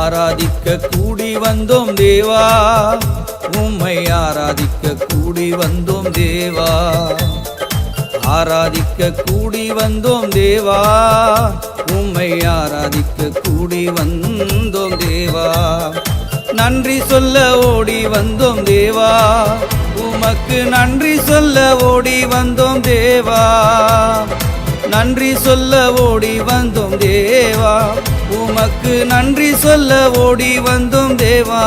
ஆராதிக்க கூடி வந்தோம் தேவா, உம்மை ஆராதிக்க கூடி வந்தோம் தேவா. ஆராதிக்க கூடி வந்தோம் தேவா, உம்மை ஆராதிக்க கூடி வந்தோம் தேவா. நன்றி சொல்ல ஓடி வந்தோம் தேவா, உமக்கு நன்றி சொல்ல ஓடி வந்தோம் தேவா. நன்றி சொல்ல ஓடி வந்தோம் தேவா, உமக்கு நன்றி சொல்ல ஓடி வந்தோம் தேவா.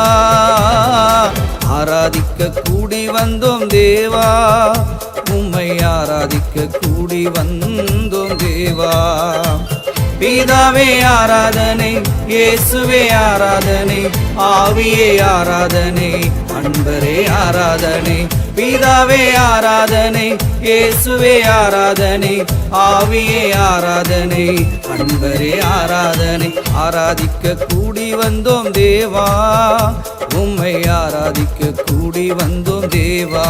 ஆராதிக்க கூடி வந்தோம் தேவா, உம்மை ஆராதிக்க கூடி வந்தோம் தேவா. பிதாவே ஆராதனை, இயேசுவே ஆராதனை, ஆவியே ஆராதனை, அன்பரே ஆராதனை. பிதாவே ஆராதனை, இயேசுவே ஆராதனை, ஆவியே ஆராதனை, அன்பரே ஆராதனை. ஆராதிக்க கூடி வந்தோம் தேவா, உம்மை ஆராதிக்க கூடி வந்தோம் தேவா.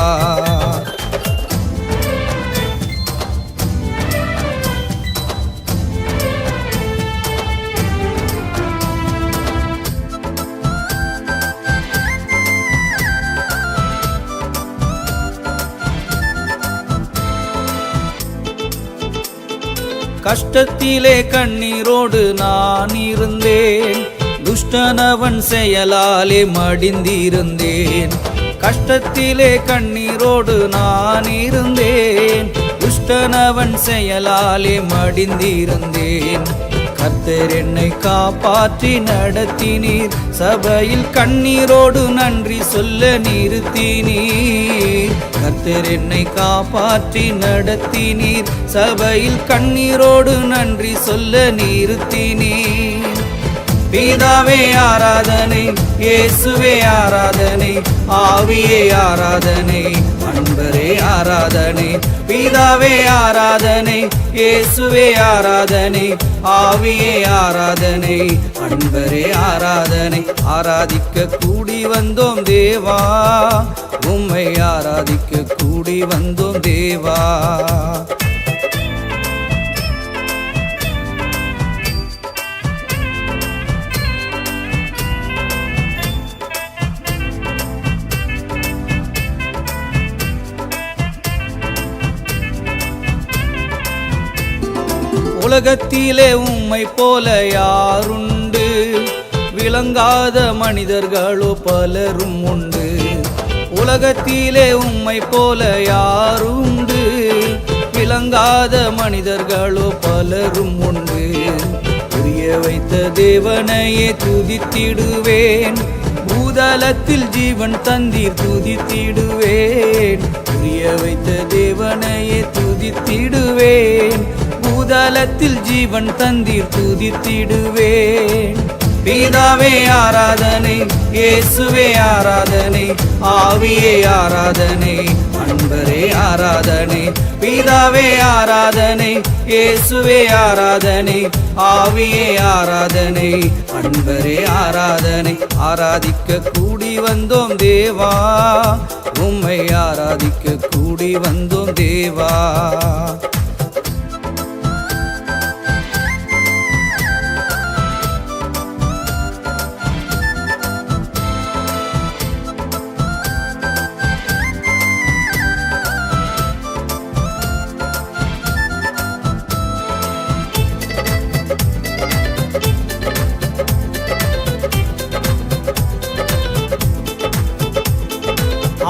கஷ்டத்திலே கண்ணீரோடு நான் இருந்தேன், துஷ்டனவன் செயலாலே மடிந்திருந்தேன். கஷ்டத்திலே கண்ணீரோடு நான் இருந்தேன், துஷ்டனவன் செயலாலே மடிந்திருந்தேன். கர்த்தர் என்னை காப்பாற்றி நடத்தினீர், சபையில் கண்ணீரோடு நன்றி சொல்ல நிறுத்தினீர். கர்த்தர் என்னை காப்பாற்றி நடத்தினீர், சபையில் கண்ணீரோடு நன்றி சொல்ல நிறுத்தினீர். பிதாவே ஆராதனை, இயேசுவே ஆராதனை, ஆவியே ஆராதனை, அன்பரே ஆராதனை. பிதாவே ஆராதனை, இயேசுவே ஆராதனை, ஆவியே ஆராதனை, அன்பரே ஆராதனை. ஆராதிக்க கூடி வந்தோம் தேவா, உம்மை ஆராதிக்க கூடி வந்தோம் தேவா. உலகத்திலே உம்மை போல யாருண்டு, விளங்காத மனிதர்களோ பலரும் உண்டு. உலகத்திலே உம்மை போல யாருண்டு, விளங்காத மனிதர்களோ பலரும் உண்டு. புரிய வைத்த தேவனையே துதித்திடுவேன், பூதலத்தில் ஜீவன் தந்தீர் துதித்திடுவேன். புரிய வைத்த தேவனையே துதித்திடுவேன், பூதலத்தில் ஜீவன் தந்தீர் துதித்திடுவேன். பிதாவே ஆராதனை, இயேசுவே ஆராதனை, ஆவியே ஆராதனை, அன்பரே ஆராதனை. பிதாவே ஆராதனை, இயேசுவே ஆராதனை, ஆவியே ஆராதனை, அன்பரே ஆராதனை. ஆராதிக்க கூடி வந்தோம் தேவா, உம்மை ஆராதிக்க கூடி வந்தோம் தேவா.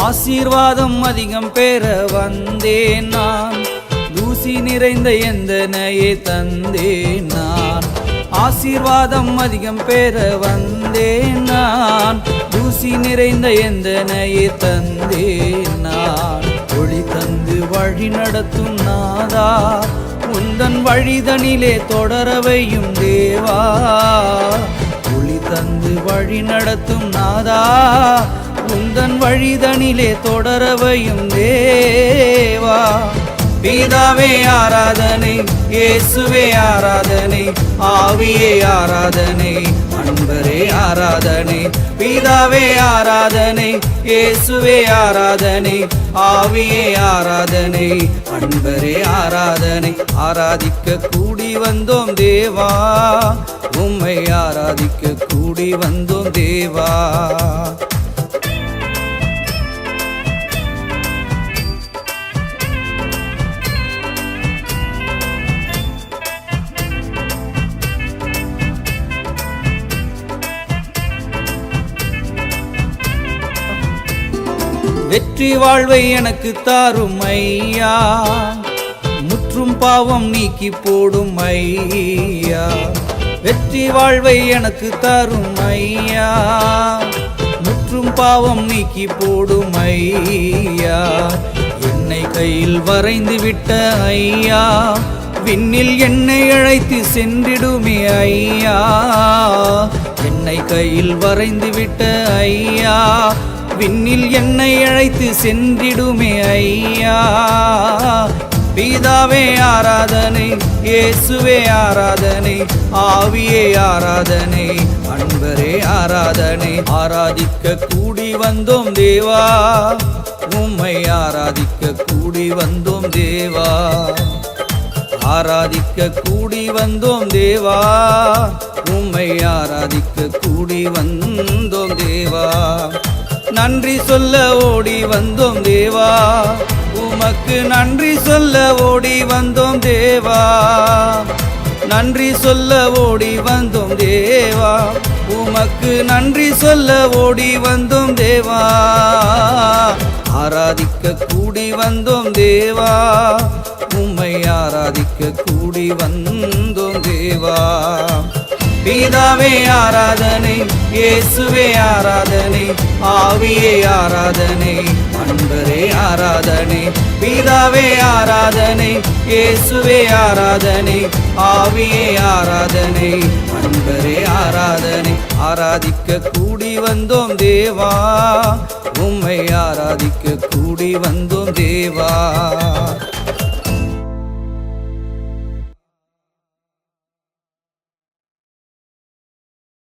ஆசீர்வாதம் அதிகம் பெற வந்தேன் நான், தூசி நிறைந்த எந்தனையே தந்தேன் நான். ஆசீர்வாதம் அதிகம் பெற வந்தேன் நான், தூசி நிறைந்த எந்தனையே தந்தேன் நான். ஒளி தந்து வழி நடத்தும் நாதா, உந்தன் வழிதனிலே தொடரவையும் தேவா. ஒளி தந்து வழி நடத்தும் நாதா, உந்தன் வழிதனிலே தொடரவையும் தேவா. பிதாவே ஆராதனை, இயேசுவே ஆராதனை, ஆவியே ஆராதனை, அன்பரே ஆராதனை. பிதாவே ஆராதனை, இயேசுவே ஆராதனை, ஆவியே ஆராதனை, அன்பரே ஆராதனை. ஆராதிக்க கூடி வந்தோம் தேவா, உம்மை ஆராதிக்க கூடி வந்தோம் தேவா. வெற்றி வாழ்வை எனக்கு தாரும் ஐயா, முற்றும் பாவம் நீக்கி போடும் ஐயா. வெற்றி வாழ்வை எனக்கு தாரும் ஐயா, முற்றும் பாவம் நீக்கி போடும் ஐயா. என்னை கையில் வரைந்து விட்ட ஐயா, விண்ணில் என்னை அழைத்து சென்றிடுமே ஐயா. என்னை கையில் வரைந்து விட்ட ஐயா, விண்ணில் என்னை அழைத்து சென்றிடுமே ஐயா. பிதாவே ஆராதனை, இயேசுவே ஆராதனை, ஆவியே ஆராதனை, அன்பரே ஆராதனை. ஆராதிக்க கூடி வந்தோம் தேவா, உம்மை ஆராதிக்க கூடி வந்தோம் தேவா. ஆராதிக்க கூடி வந்தோம் தேவா, உம்மை ஆராதிக்க கூடி வந்தோம் தேவா. நன்றி சொல்ல ஓடி வந்தோம் தேவா, உமக்கு நன்றி சொல்ல ஓடி வந்தோம் தேவா. நன்றி சொல்ல ஓடி வந்தோம் தேவா, உமக்கு நன்றி சொல்ல ஓடி வந்தோம் தேவா. ஆராதிக்க கூடி வந்தோம் தேவா, உம்மை ஆராதிக்க கூடி வந்தோம் தேவா. பிதாவே ஆராதனை, இயேசுவே ஆராதனை, ஆவியே ஆராதனை, அன்பரே ஆராதனை. பிதாவே ஆராதனை, இயேசுவே ஆராதனை, ஆவியே ஆராதனை, அன்பரே ஆராதனை. ஆராதிக்க கூடி வந்தோம் தேவா, உம்மை ஆராதிக்க கூடி வந்தோம் தேவா.